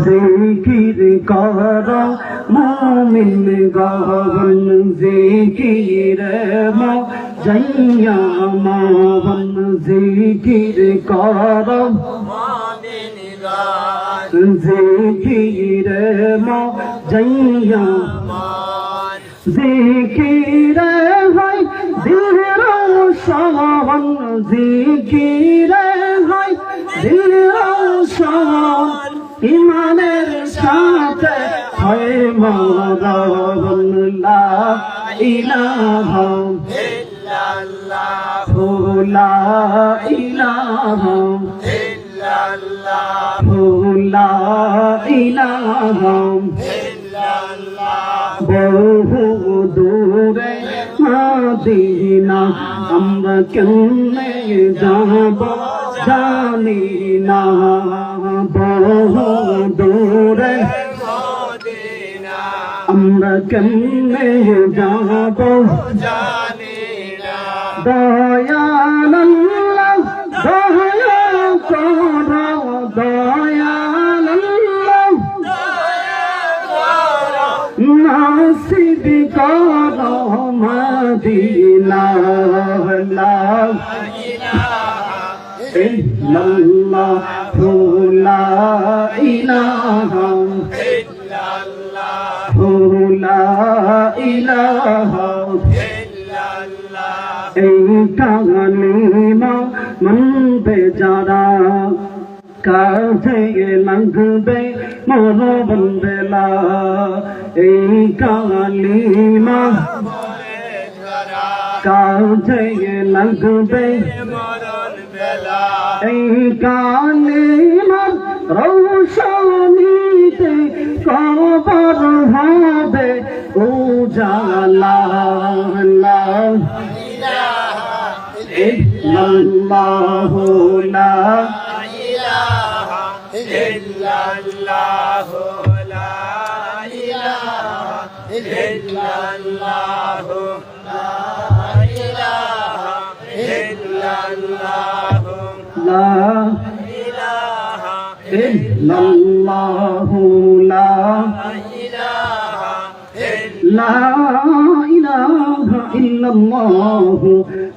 জিকির কর মুমিন গণ জিকির মজাইয়া মন জিকির কর মুমিন গণ জিকির মজাইয়া জিকির হয় দিলের শান জিকির হয় দিলের শান ইমানের সাথে হয় মরণ লা ইলাহা ইল্লাল্লাহ লা ইলাহা ইল্লাল্লাহ লা ইলাহা ইল্লাল্লাহ বহু দূরে মদিনা আমরা কেমনে যাব জানি না বহু দূরে মদিনা আমরা কেমনে যাব জানি না দয়ালল্লাহ দয়া করো দয়ালল্লাহ নাসিব করো মদিনা লা ইলাহা ইল্লাল্লাহ লা ইলাহা ইল্লাল্লাহ লা ইলাহা ইল্লাল্লাহ এই কালিমা মানবে যারা কাজে লাগবে মরণ বেলা এই কালিমা কাজে লাগবে মরণ বেলা এই কালিমা রৌশনীতে কবর হবে উজালা লা ইলাহা ইল্লাল্লাহ লা illallah la ilaha illallah la ilaha illallah la ilaha illallah la ilaha illallah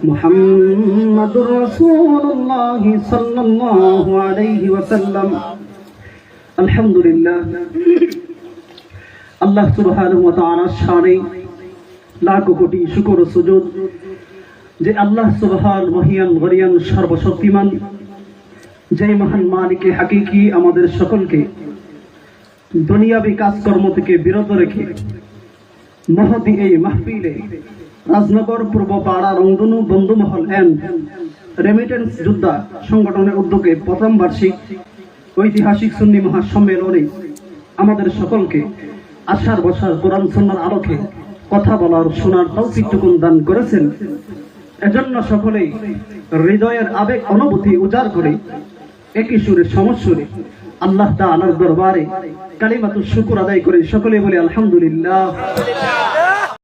muhammadur rasulullah sallallahu alayhi wa sallam আলহামদুলিল্লাহ আল্লাহ সুবহানাহু ওয়া তাআলার শানে লাখ কোটি শুকর ও সুজুদ যে আল্লাহ সুবহান মহিয়ান গরিয়ান সর্বশক্তিমান যে মহান মালিকে হাকিকি আমাদের সকলকে দুনিয়াবি কাজকর্ম থেকে বিরত রেখে মহতি এই মাহফিলে রাজনগর পূর্ব পাড়া রংধনু বন্ধুমহল এন্ড রেমিটেন্স যোদ্ধা সংগঠনের উদ্যোগে প্রথম বার্ষিক ঐতিহাসিক সুন্নি মহাসম্মেলনে আমাদের সকলকে আশার বসার কোরআন সুন্নাহর আলোকে কথা বলার শোনার তৌফিকটুকুন দান করেছেন। এজন্য সকলেই হৃদয়ের আবেগ অনুভূতি উজাড় করে একই সুরে সমস্বরে আল্লাহ তাআলার দরবারে কালিমাতুশ শুকর আদায় করে সকলে বলে আলহামদুলিল্লাহ।